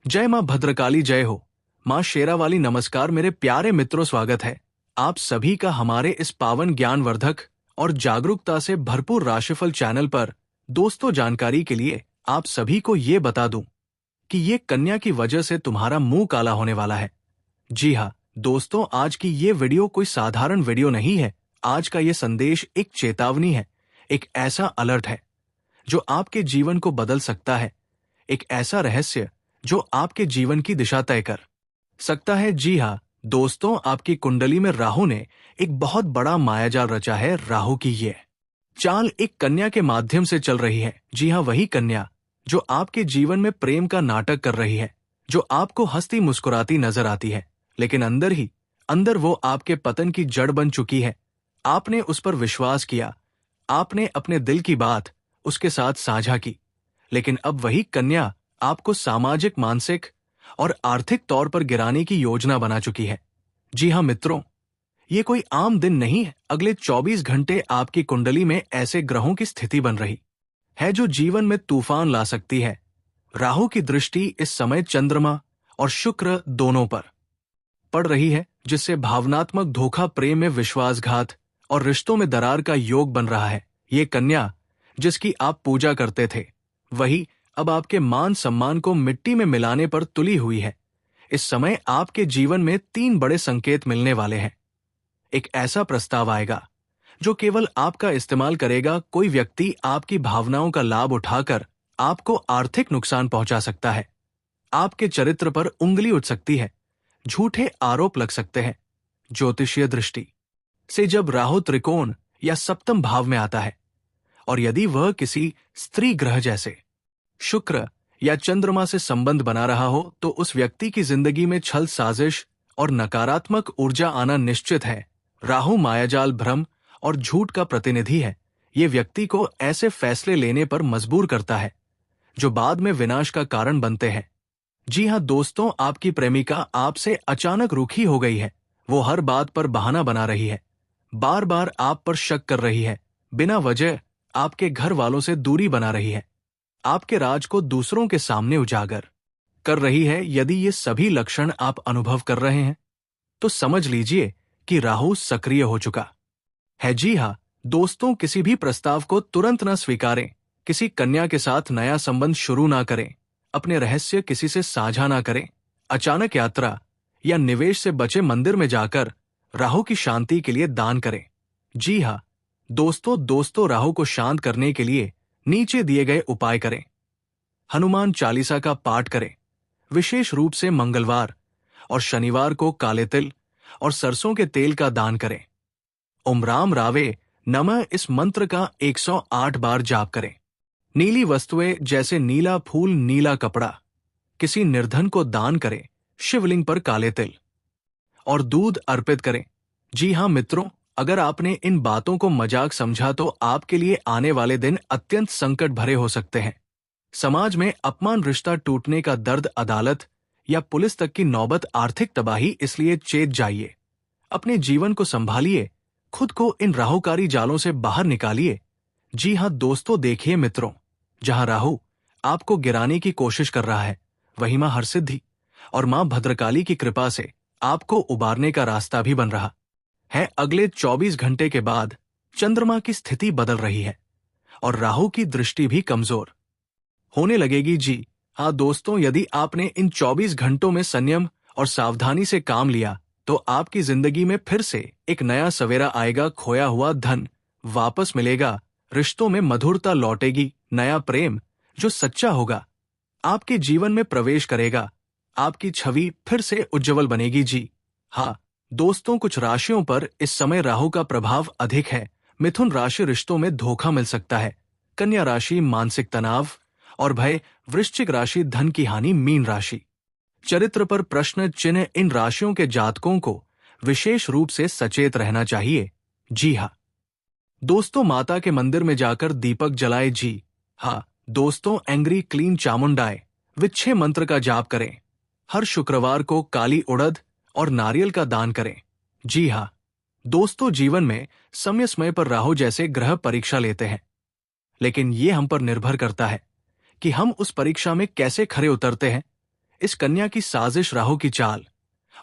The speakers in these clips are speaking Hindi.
जय मां भद्रकाली जय हो। मां शेरावाली नमस्कार मेरे प्यारे मित्रों, स्वागत है आप सभी का हमारे इस पावन ज्ञानवर्धक और जागरूकता से भरपूर राशिफल चैनल पर। दोस्तों, जानकारी के लिए आप सभी को ये बता दूं कि ये कन्या की वजह से तुम्हारा मुंह काला होने वाला है। जी हाँ दोस्तों, आज की ये वीडियो कोई साधारण वीडियो नहीं है। आज का ये संदेश एक चेतावनी है, एक ऐसा अलर्ट है जो आपके जीवन को बदल सकता है, एक ऐसा रहस्य जो आपके जीवन की दिशा तय कर सकता है। जी हाँ दोस्तों, आपकी कुंडली में राहु ने एक बहुत बड़ा मायाजाल रचा है। राहु की ये चाल एक कन्या के माध्यम से चल रही है। जी हाँ, वही कन्या जो आपके जीवन में प्रेम का नाटक कर रही है, जो आपको हंसती मुस्कुराती नजर आती है, लेकिन अंदर ही अंदर वो आपके पतन की जड़ बन चुकी है। आपने उस पर विश्वास किया, आपने अपने दिल की बात उसके साथ साझा की, लेकिन अब वही कन्या आपको सामाजिक, मानसिक और आर्थिक तौर पर गिराने की योजना बना चुकी है। जी हाँ मित्रों, ये कोई आम दिन नहीं है। अगले 24 घंटे आपकी कुंडली में ऐसे ग्रहों की स्थिति बन रही है जो जीवन में तूफान ला सकती है। राहु की दृष्टि इस समय चंद्रमा और शुक्र दोनों पर पड़ रही है, जिससे भावनात्मक धोखा, प्रेम में विश्वासघात और रिश्तों में दरार का योग बन रहा है। ये कन्या जिसकी आप पूजा करते थे, वही अब आपके मान सम्मान को मिट्टी में मिलाने पर तुली हुई है। इस समय आपके जीवन में 3 बड़े संकेत मिलने वाले हैं। एक ऐसा प्रस्ताव आएगा जो केवल आपका इस्तेमाल करेगा। कोई व्यक्ति आपकी भावनाओं का लाभ उठाकर आपको आर्थिक नुकसान पहुंचा सकता है। आपके चरित्र पर उंगली उठ सकती है, झूठे आरोप लग सकते हैं। ज्योतिषीय दृष्टि से जब राहु त्रिकोण या सप्तम भाव में आता है, और यदि वह किसी स्त्री ग्रह जैसे शुक्र या चंद्रमा से संबंध बना रहा हो, तो उस व्यक्ति की जिंदगी में छल, साजिश और नकारात्मक ऊर्जा आना निश्चित है। राहु मायाजाल, भ्रम और झूठ का प्रतिनिधि है। ये व्यक्ति को ऐसे फैसले लेने पर मजबूर करता है जो बाद में विनाश का कारण बनते हैं। जी हाँ दोस्तों, आपकी प्रेमिका आपसे अचानक रूखी हो गई है। वो हर बात पर बहाना बना रही है, बार बार आप पर शक कर रही है, बिना वजह आपके घर वालों से दूरी बना रही है, आपके राज को दूसरों के सामने उजागर कर रही है। यदि ये सभी लक्षण आप अनुभव कर रहे हैं तो समझ लीजिए कि राहु सक्रिय हो चुका है। जी हाँ दोस्तों, किसी भी प्रस्ताव को तुरंत न स्वीकारें। किसी कन्या के साथ नया संबंध शुरू ना करें। अपने रहस्य किसी से साझा ना करें। अचानक यात्रा या निवेश से बचे। मंदिर में जाकर राहु की शांति के लिए दान करें। जी हाँ दोस्तों, राहु को शांत करने के लिए नीचे दिए गए उपाय करें। हनुमान चालीसा का पाठ करें। विशेष रूप से मंगलवार और शनिवार को काले तिल और सरसों के तेल का दान करें। ओम राम रावे नमः इस मंत्र का 108 बार जाप करें। नीली वस्तुएं जैसे नीला फूल, नीला कपड़ा किसी निर्धन को दान करें। शिवलिंग पर काले तिल और दूध अर्पित करें। जी हाँ मित्रों, अगर आपने इन बातों को मजाक समझा तो आपके लिए आने वाले दिन अत्यंत संकट भरे हो सकते हैं। समाज में अपमान, रिश्ता टूटने का दर्द, अदालत या पुलिस तक की नौबत, आर्थिक तबाही। इसलिए चेत जाइए, अपने जीवन को संभालिए, खुद को इन राहुकारी जालों से बाहर निकालिए। जी हाँ दोस्तों, देखिए मित्रों, जहां राहु आपको गिराने की कोशिश कर रहा है, वहीं मां हरसिद्धि और मां भद्रकाली की कृपा से आपको उबारने का रास्ता भी बन रहा है। अगले 24 घंटे के बाद चंद्रमा की स्थिति बदल रही है और राहु की दृष्टि भी कमजोर होने लगेगी। जी हाँ दोस्तों, यदि आपने इन 24 घंटों में संयम और सावधानी से काम लिया तो आपकी जिंदगी में फिर से एक नया सवेरा आएगा। खोया हुआ धन वापस मिलेगा, रिश्तों में मधुरता लौटेगी, नया प्रेम जो सच्चा होगा आपके जीवन में प्रवेश करेगा। आपकी छवि फिर से उज्जवल बनेगी। जी हाँ दोस्तों, कुछ राशियों पर इस समय राहु का प्रभाव अधिक है। मिथुन राशि, रिश्तों में धोखा मिल सकता है। कन्या राशि, मानसिक तनाव और भय। वृश्चिक राशि, धन की हानि। मीन राशि, चरित्र पर प्रश्न चिन्ह। इन राशियों के जातकों को विशेष रूप से सचेत रहना चाहिए। जी हाँ दोस्तों, माता के मंदिर में जाकर दीपक जलाए। जी हाँ दोस्तों, एंग्री क्लीन चामुंडाए विच्छे मंत्र का जाप करें। हर शुक्रवार को काली उड़द और नारियल का दान करें। जी हाँ दोस्तों, जीवन में समय समय पर राहु जैसे ग्रह परीक्षा लेते हैं, लेकिन ये हम पर निर्भर करता है कि हम उस परीक्षा में कैसे खरे उतरते हैं। इस कन्या की साजिश, राहु की चाल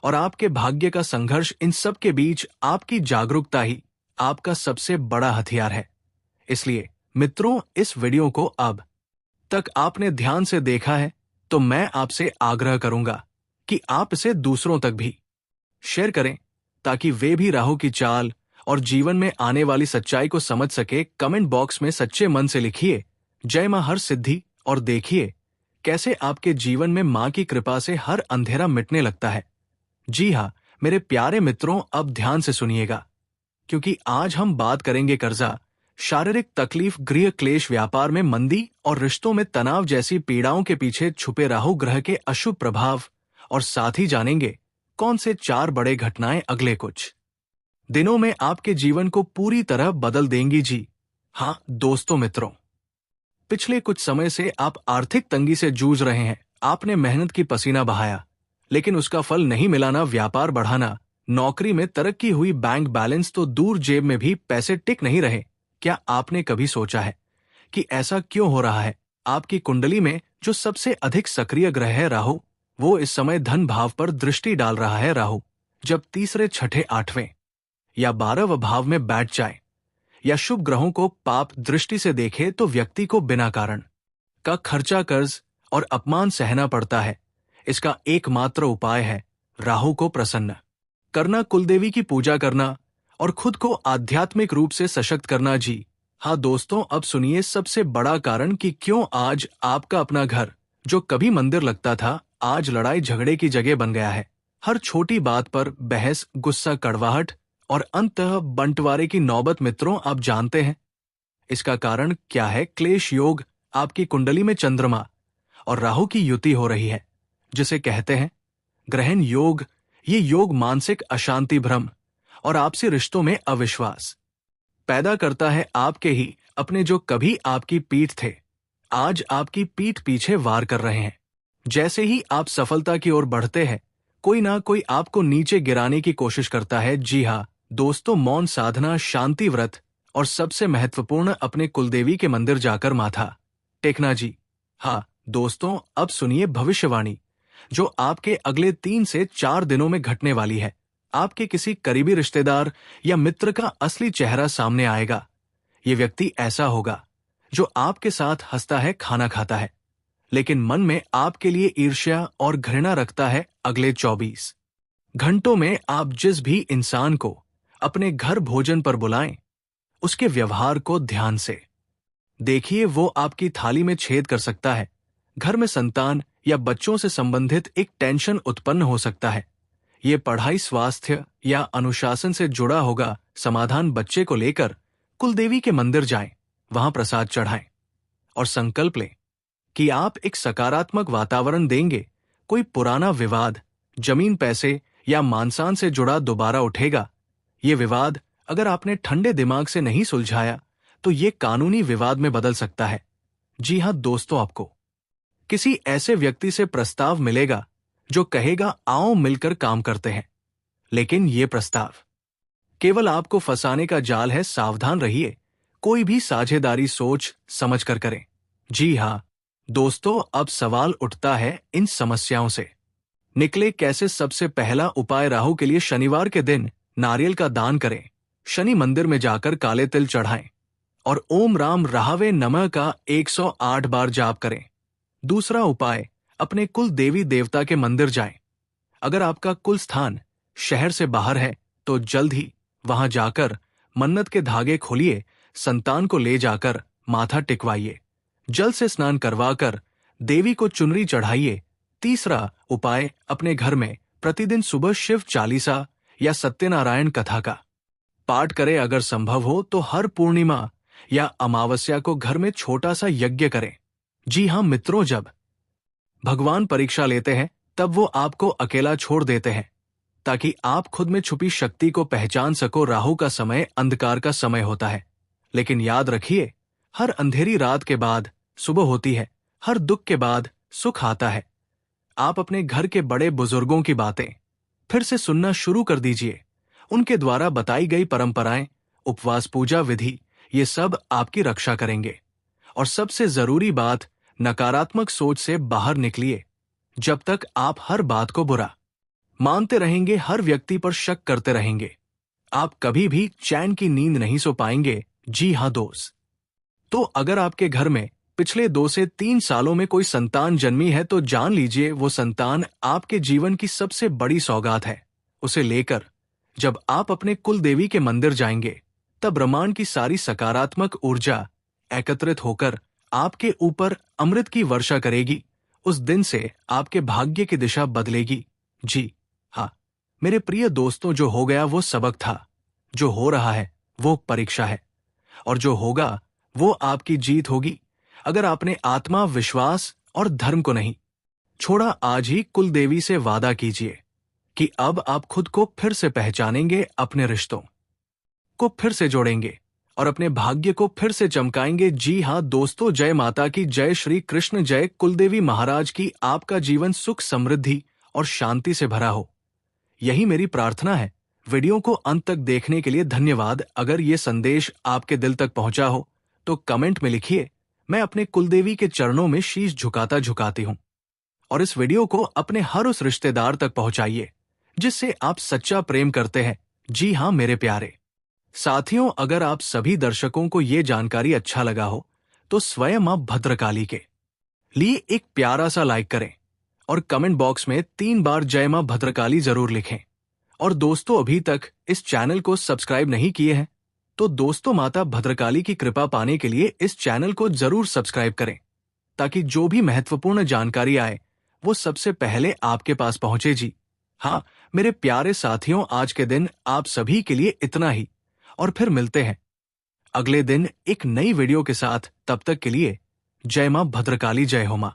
और आपके भाग्य का संघर्ष, इन सब के बीच आपकी जागरूकता ही आपका सबसे बड़ा हथियार है। इसलिए मित्रों, इस वीडियो को अब तक आपने ध्यान से देखा है तो मैं आपसे आग्रह करूंगा कि आप इसे दूसरों तक भी शेयर करें, ताकि वे भी राहु की चाल और जीवन में आने वाली सच्चाई को समझ सके। कमेंट बॉक्स में सच्चे मन से लिखिए जय मां हर सिद्धि और देखिए कैसे आपके जीवन में मां की कृपा से हर अंधेरा मिटने लगता है। जी हाँ मेरे प्यारे मित्रों, अब ध्यान से सुनिएगा, क्योंकि आज हम बात करेंगे कर्जा, शारीरिक तकलीफ, गृह क्लेश, व्यापार में मंदी और रिश्तों में तनाव जैसी पीड़ाओं के पीछे छुपे राहु ग्रह के अशुभ प्रभाव। और साथ ही जानेंगे कौन से 4 बड़े घटनाएं अगले कुछ दिनों में आपके जीवन को पूरी तरह बदल देंगी। जी हाँ दोस्तों मित्रों, पिछले कुछ समय से आप आर्थिक तंगी से जूझ रहे हैं। आपने मेहनत की पसीना बहाया, लेकिन उसका फल नहीं मिलाना, व्यापार बढ़ाना, नौकरी में तरक्की हुई, बैंक बैलेंस तो दूर, जेब में भी पैसे टिक नहीं रहे। क्या आपने कभी सोचा है कि ऐसा क्यों हो रहा है? आपकी कुंडली में जो सबसे अधिक सक्रिय ग्रह है राहु, वो इस समय धन भाव पर दृष्टि डाल रहा है। राहु जब तीसरे, छठे, 8वें या 12वें भाव में बैठ जाए या शुभ ग्रहों को पाप दृष्टि से देखे तो व्यक्ति को बिना कारण का खर्चा, कर्ज और अपमान सहना पड़ता है। इसका एकमात्र उपाय है राहु को प्रसन्न करना, कुलदेवी की पूजा करना और खुद को आध्यात्मिक रूप से सशक्त करना। जी हाँ दोस्तों, अब सुनिए सबसे बड़ा कारण कि क्यों आज आपका अपना घर, जो कभी मंदिर लगता था, आज लड़ाई झगड़े की जगह बन गया है। हर छोटी बात पर बहस, गुस्सा, कड़वाहट और अंततः बंटवारे की नौबत। मित्रों, आप जानते हैं इसका कारण क्या है? क्लेश योग। आपकी कुंडली में चंद्रमा और राहु की युति हो रही है, जिसे कहते हैं ग्रहण योग। ये योग मानसिक अशांति, भ्रम और आपसी रिश्तों में अविश्वास पैदा करता है। आपके ही अपने जो कभी आपकी पीठ थे, आज आपकी पीठ पीछे वार कर रहे हैं। जैसे ही आप सफलता की ओर बढ़ते हैं, कोई ना कोई आपको नीचे गिराने की कोशिश करता है। जी हाँ दोस्तों, मौन साधना, शांति व्रत और सबसे महत्वपूर्ण, अपने कुलदेवी के मंदिर जाकर माथा टेकना। जी हाँ दोस्तों, अब सुनिए भविष्यवाणी जो आपके अगले 3 से 4 दिनों में घटने वाली है। आपके किसी करीबी रिश्तेदार या मित्र का असली चेहरा सामने आएगा। ये व्यक्ति ऐसा होगा जो आपके साथ हंसता है, खाना खाता है, लेकिन मन में आपके लिए ईर्ष्या और घृणा रखता है। अगले 24 घंटों में आप जिस भी इंसान को अपने घर भोजन पर बुलाएं, उसके व्यवहार को ध्यान से देखिए। वो आपकी थाली में छेद कर सकता है। घर में संतान या बच्चों से संबंधित एक टेंशन उत्पन्न हो सकता है। ये पढ़ाई, स्वास्थ्य या अनुशासन से जुड़ा होगा। समाधान, बच्चे को लेकर कुलदेवी के मंदिर जाएं, वहां प्रसाद चढ़ाएं और संकल्प लें कि आप एक सकारात्मक वातावरण देंगे। कोई पुराना विवाद, जमीन, पैसे या मानसान से जुड़ा दोबारा उठेगा। ये विवाद अगर आपने ठंडे दिमाग से नहीं सुलझाया तो ये कानूनी विवाद में बदल सकता है। जी हाँ दोस्तों, आपको किसी ऐसे व्यक्ति से प्रस्ताव मिलेगा जो कहेगा आओ मिलकर काम करते हैं, लेकिन ये प्रस्ताव केवल आपको फंसाने का जाल है। सावधान रहिए, कोई भी साझेदारी सोच समझ कर करें। जी हाँ दोस्तों, अब सवाल उठता है इन समस्याओं से निकले कैसे? सबसे पहला उपाय, राहु के लिए शनिवार के दिन नारियल का दान करें। शनि मंदिर में जाकर काले तिल चढ़ाएं और ओम राम राहवे नमः का 108 बार जाप करें। दूसरा उपाय, अपने कुल देवी देवता के मंदिर जाएं। अगर आपका कुल स्थान शहर से बाहर है तो जल्द ही वहां जाकर मन्नत के धागे खोलिए, संतान को ले जाकर माथा टिकवाइए, जल से स्नान करवाकर देवी को चुनरी चढ़ाइए। तीसरा उपाय, अपने घर में प्रतिदिन सुबह शिव चालीसा या सत्यनारायण कथा का पाठ करें। अगर संभव हो तो हर पूर्णिमा या अमावस्या को घर में छोटा सा यज्ञ करें। जी हाँ मित्रों, जब भगवान परीक्षा लेते हैं तब वो आपको अकेला छोड़ देते हैं, ताकि आप खुद में छुपी शक्ति को पहचान सको। राहु का समय अंधकार का समय होता है, लेकिन याद रखिए, हर अंधेरी रात के बाद सुबह होती है, हर दुख के बाद सुख आता है। आप अपने घर के बड़े बुजुर्गों की बातें फिर से सुनना शुरू कर दीजिए। उनके द्वारा बताई गई परंपराएं, उपवास, पूजा विधि, ये सब आपकी रक्षा करेंगे। और सबसे जरूरी बात, नकारात्मक सोच से बाहर निकलिए। जब तक आप हर बात को बुरा मानते रहेंगे, हर व्यक्ति पर शक करते रहेंगे, आप कभी भी चैन की नींद नहीं सो पाएंगे। जी हाँ दोस्त, तो अगर आपके घर में पिछले 2 से 3 सालों में कोई संतान जन्मी है तो जान लीजिए वो संतान आपके जीवन की सबसे बड़ी सौगात है। उसे लेकर जब आप अपने कुल देवी के मंदिर जाएंगे तब ब्रह्मांड की सारी सकारात्मक ऊर्जा एकत्रित होकर आपके ऊपर अमृत की वर्षा करेगी। उस दिन से आपके भाग्य की दिशा बदलेगी। जी हाँ मेरे प्रिय दोस्तों, जो हो गया वो सबक था, जो हो रहा है वो परीक्षा है, और जो होगा वो आपकी जीत होगी। अगर आपने आत्मा, विश्वास और धर्म को नहीं छोड़ा, आज ही कुल देवी से वादा कीजिए कि अब आप खुद को फिर से पहचानेंगे, अपने रिश्तों को फिर से जोड़ेंगे और अपने भाग्य को फिर से चमकाएंगे। जी हाँ दोस्तों, जय माता की, जय श्री कृष्ण, जय कुलदेवी महाराज की। आपका जीवन सुख, समृद्धि और शांति से भरा हो, यही मेरी प्रार्थना है। वीडियो को अंत तक देखने के लिए धन्यवाद। अगर ये संदेश आपके दिल तक पहुंचा हो तो कमेंट में लिखिए, मैं अपने कुलदेवी के चरणों में शीश झुकाता झुकाती हूं। और इस वीडियो को अपने हर उस रिश्तेदार तक पहुंचाइए जिससे आप सच्चा प्रेम करते हैं। जी हाँ मेरे प्यारे साथियों, अगर आप सभी दर्शकों को ये जानकारी अच्छा लगा हो तो स्वयं मां भद्रकाली के लिए एक प्यारा सा लाइक करें और कमेंट बॉक्स में 3 बार जय मां भद्रकाली जरूर लिखें। और दोस्तों, अभी तक इस चैनल को सब्सक्राइब नहीं किए हैं तो दोस्तों, माता भद्रकाली की कृपा पाने के लिए इस चैनल को जरूर सब्सक्राइब करें, ताकि जो भी महत्वपूर्ण जानकारी आए वो सबसे पहले आपके पास पहुंचे। जी हाँ मेरे प्यारे साथियों, आज के दिन आप सभी के लिए इतना ही, और फिर मिलते हैं अगले दिन एक नई वीडियो के साथ। तब तक के लिए जय मां भद्रकाली, जय हो मां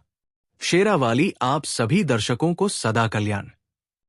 शेरा वाली। आप सभी दर्शकों को सदा कल्याण।